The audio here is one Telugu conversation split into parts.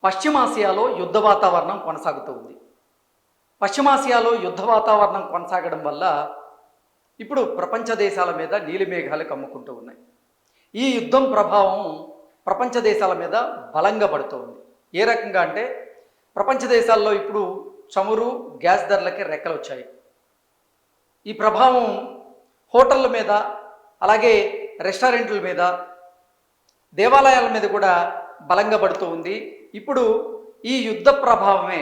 పశ్చిమాసియాలో యుద్ధ వాతావరణం కొనసాగుతూ ఉంది. పశ్చిమాసియాలో యుద్ధ వాతావరణం కొనసాగడం వల్ల ఇప్పుడు ప్రపంచ దేశాల మీద నీలిమేఘాలు కమ్ముకుంటూ ఉన్నాయి. ఈ యుద్ధం ప్రభావం ప్రపంచ దేశాల మీద బలంగా పడుతూ ఉంది. ఏ రకంగా అంటే ప్రపంచ దేశాల్లో ఇప్పుడు చమురు, గ్యాస్ ధరలకి రెక్కలు వచ్చాయి. ఈ ప్రభావం హోటళ్ళ మీద, అలాగే రెస్టారెంట్ల మీద, దేవాలయాల మీద కూడా బలంగా పడుతూ ఉంది. ఇప్పుడు ఈ యుద్ధ ప్రభావమే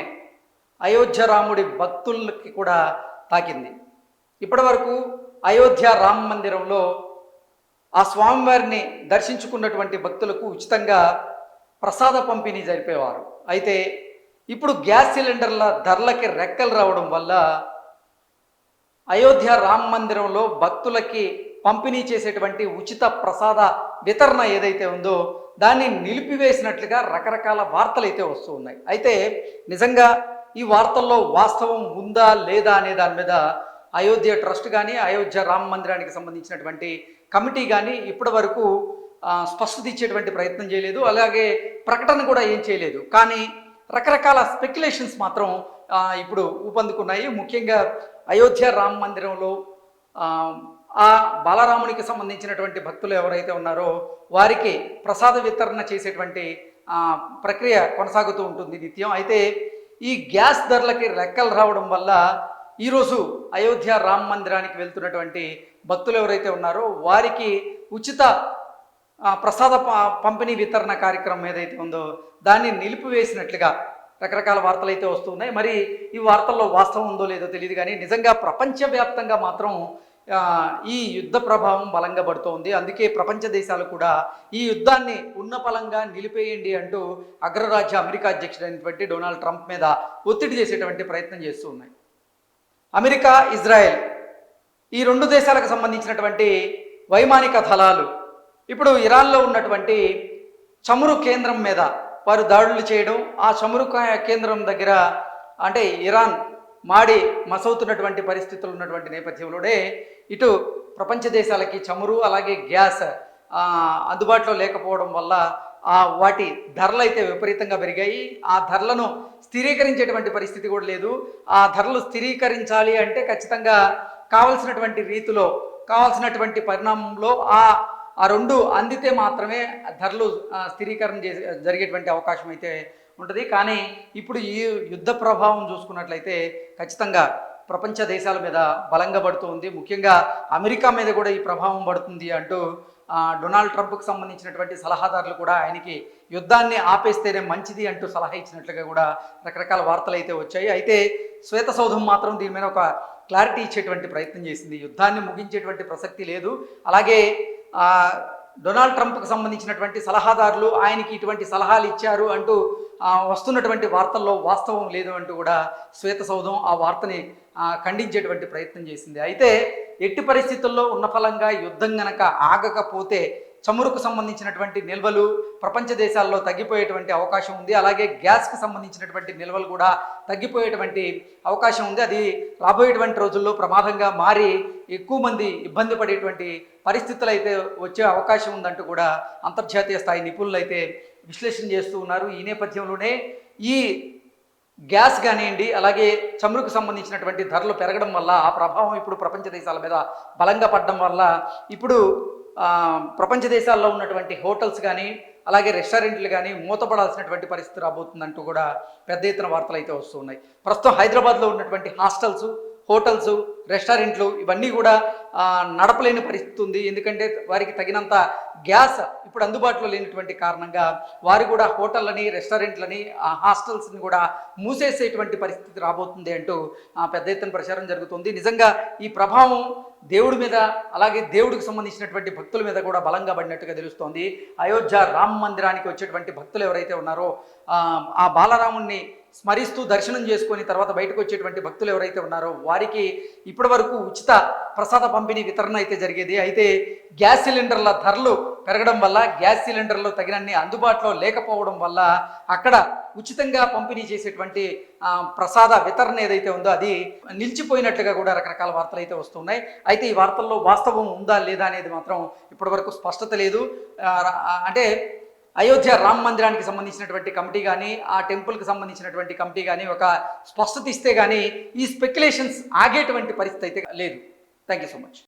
అయోధ్య రాముడి భక్తులకి కూడా తాకింది. ఇప్పటి వరకు అయోధ్య రామ మందిరంలో ఆ స్వామివారిని దర్శించుకున్నటువంటి భక్తులకు ఉచితంగా ప్రసాద పంపిణీ జరిపేవారు. అయితే ఇప్పుడు గ్యాస్ సిలిండర్ల ధరలకి రెక్కలు రావడం వల్ల అయోధ్య రామ మందిరంలో భక్తులకి పంపిణీ చేసేటువంటి ఉచిత ప్రసాద వితరణ ఏదైతే ఉందో దాన్ని నిలిపివేసినట్లుగా రకరకాల వార్తలు అయితే వస్తూ ఉన్నాయి. అయితే నిజంగా ఈ వార్తల్లో వాస్తవం ఉందా లేదా అనే దాని మీద అయోధ్య ట్రస్ట్ కానీ, అయోధ్య రామ మందిరానికి సంబంధించినటువంటి కమిటీ కానీ ఇప్పటి వరకు స్పష్టత ఇచ్చేటువంటి ప్రయత్నం చేయలేదు. అలాగే ప్రకటన కూడా ఏం చేయలేదు. కానీ రకరకాల స్పెక్యులేషన్స్ మాత్రం ఇప్పుడు ఊపందుకున్నాయి. ముఖ్యంగా అయోధ్య రామ మందిరంలో ఆ బాలరామునికి సంబంధించినటువంటి భక్తులు ఎవరైతే ఉన్నారో వారికి ప్రసాద వితరణ చేసేటువంటి ప్రక్రియ కొనసాగుతూ ఉంటుంది నిత్యం. అయితే ఈ గ్యాస్ ధరలకి రెక్కలు రావడం వల్ల ఈరోజు అయోధ్య రామ మందిరానికి వెళ్తున్నటువంటి భక్తులు ఎవరైతే ఉన్నారో వారికి ఉచిత ప్రసాద పంపిణీ వితరణ కార్యక్రమం ఏదైతే ఉందో దాన్ని నిలిపివేసినట్లుగా రకరకాల వార్తలు అయితే వస్తున్నాయి. మరి ఈ వార్తల్లో వాస్తవం ఉందో లేదో తెలియదు, కానీ నిజంగా ప్రపంచవ్యాప్తంగా మాత్రం ఈ యుద్ధ ప్రభావం బలంగా పడుతోంది. అందుకే ప్రపంచ దేశాలు కూడా ఈ యుద్ధాన్ని ఉన్నపలంగా నిలిపేయండి అంటూ అగ్రరాజ్య అమెరికా అధ్యక్షుడైనటువంటి డొనాల్డ్ ట్రంప్ మీద ఒత్తిడి చేసేటువంటి ప్రయత్నం చేస్తూ ఉన్నాయి. అమెరికా, ఇజ్రాయెల్ ఈ రెండు దేశాలకు సంబంధించినటువంటి వైమానిక దళాలు ఇప్పుడు ఇరాన్లో ఉన్నటువంటి చమురు కేంద్రం మీద వారు దాడులు చేయడం, ఆ చమురు కేంద్రం దగ్గర అంటే ఇరాన్ మాడి మసవుతున్నటువంటి పరిస్థితులు ఉన్నటువంటి నేపథ్యంలోనే ఇటు ప్రపంచ దేశాలకి చమురు అలాగే గ్యాస్ అందుబాటులో లేకపోవడం వల్ల వాటి ధరలు అయితే విపరీతంగా పెరిగాయి. ఆ ధరలను స్థిరీకరించేటువంటి పరిస్థితి కూడా లేదు. ఆ ధరలు స్థిరీకరించాలి అంటే ఖచ్చితంగా కావలసినటువంటి రీతిలో, కావాల్సినటువంటి పరిణామంలో ఆ రెండు అందితే మాత్రమే ధరలు స్థిరీకరణ జరిగేటువంటి అవకాశం అయితే ఉంటుంది. కానీ ఇప్పుడు ఈ యుద్ధ ప్రభావం చూసుకున్నట్లయితే ఖచ్చితంగా ప్రపంచ దేశాల మీద బలంగా పడుతుంది. ముఖ్యంగా అమెరికా మీద కూడా ఈ ప్రభావం పడుతుంది అంటూ డొనాల్డ్ ట్రంప్కి సంబంధించినటువంటి సలహాదారులు కూడా ఆయనకి యుద్ధాన్ని ఆపేస్తేనే మంచిది అంటూ సలహా ఇచ్చినట్లుగా కూడా రకరకాల వార్తలు అయితే వచ్చాయి. అయితే శ్వేత సౌధం మాత్రం దీని మీద ఒక క్లారిటీ ఇచ్చేటువంటి ప్రయత్నం చేసింది. యుద్ధాన్ని ముగించేటువంటి ప్రసక్తి లేదు. అలాగే డొనాల్డ్ ట్రంప్కి సంబంధించినటువంటి సలహాదారులు ఆయనకి ఇటువంటి సలహాలు ఇచ్చారు అంటూ వస్తున్నటువంటి వార్తల్లో వాస్తవం లేదు అంటూ కూడా శ్వేత సౌధం ఆ వార్తని ఖండించేటువంటి ప్రయత్నం చేసింది. అయితే ఎట్టి పరిస్థితుల్లో ఉన్న ఫలంగా యుద్ధం గనక ఆగకపోతే చమురుకు సంబంధించినటువంటి నిల్వలు ప్రపంచ దేశాల్లో తగ్గిపోయేటువంటి అవకాశం ఉంది. అలాగే గ్యాస్కి సంబంధించినటువంటి నిల్వలు కూడా తగ్గిపోయేటువంటి అవకాశం ఉంది. అది రాబోయేటువంటి రోజుల్లో ప్రమాదంగా మారి ఎక్కువ మంది ఇబ్బంది పడేటువంటి పరిస్థితులు అయితే వచ్చే అవకాశం ఉందంటూ కూడా అంతర్జాతీయ స్థాయి నిపుణులు అయితే విశ్లేషణ చేస్తూ ఉన్నారు. ఈ నేపథ్యంలోనే ఈ గ్యాస్ కానివ్వండి, అలాగే చమురుకు సంబంధించినటువంటి ధరలు పెరగడం వల్ల ఆ ప్రభావం ఇప్పుడు ప్రపంచ దేశాల మీద బలంగా పడడం వల్ల ఇప్పుడు ప్రపంచ దేశాల్లో ఉన్నటువంటి హోటల్స్ కానీ, అలాగే రెస్టారెంట్లు కానీ మూతపడాల్సినటువంటి పరిస్థితి రాబోతుందంటూ కూడా పెద్ద ఎత్తున వార్తలు అయితే వస్తున్నాయి. ప్రస్తుతం హైదరాబాద్లో ఉన్నటువంటి హాస్టల్స్, హోటల్స్, రెస్టారెంట్లు ఇవన్నీ కూడా నడపలేని పరిస్థితి ఉంది. ఎందుకంటే వారికి తగినంత గ్యాస్ ఇప్పుడు అందుబాటులో లేనటువంటి కారణంగా వారు కూడా హోటళ్ళని, రెస్టారెంట్లని, హాస్టల్స్ని కూడా మూసేసేటువంటి పరిస్థితి రాబోతుంది అంటూ పెద్ద ఎత్తున ప్రచారం జరుగుతుంది. నిజంగా ఈ ప్రభావం దేవుడి మీద, అలాగే దేవుడికి సంబంధించినటువంటి భక్తుల మీద కూడా బలంగా పడినట్టుగా తెలుస్తోంది. అయోధ్య రామ మందిరానికి వచ్చేటువంటి భక్తులు ఎవరైతే ఉన్నారో ఆ బాలరాముణ్ణి స్మరిస్తూ దర్శనం చేసుకొని తర్వాత బయటకు వచ్చేటువంటి భక్తులు ఎవరైతే ఉన్నారో వారికి ఇప్పటి వరకు ఉచిత ప్రసాద పంపిణీ వితరణ అయితే జరిగేది. అయితే గ్యాస్ సిలిండర్ల ధరలు పెరగడం వల్ల, గ్యాస్ సిలిండర్లు తగినన్ని అందుబాటులో లేకపోవడం వల్ల అక్కడ ఉచితంగా పంపిణీ చేసేటువంటి ప్రసాద వితరణ ఏదైతే ఉందో అది నిలిచిపోయినట్లుగా కూడా రకరకాల వార్తలు అయితే వస్తున్నాయి. అయితే ఈ వార్తల్లో వాస్తవం ఉందా లేదా అనేది మాత్రం ఇప్పటి వరకు స్పష్టత లేదు. అంటే అయోధ్య రామ మందిరానికి సంబంధించినటువంటి కమిటీ కానీ ఆ టెంపుల్కి సంబంధించినటువంటి కమిటీ కానీ ఒక స్పష్టత ఇస్తే కానీ ఈ స్పెక్యులేషన్స్ ఆగేటువంటి పరిస్థితి అయితే లేదు. Thank you so much.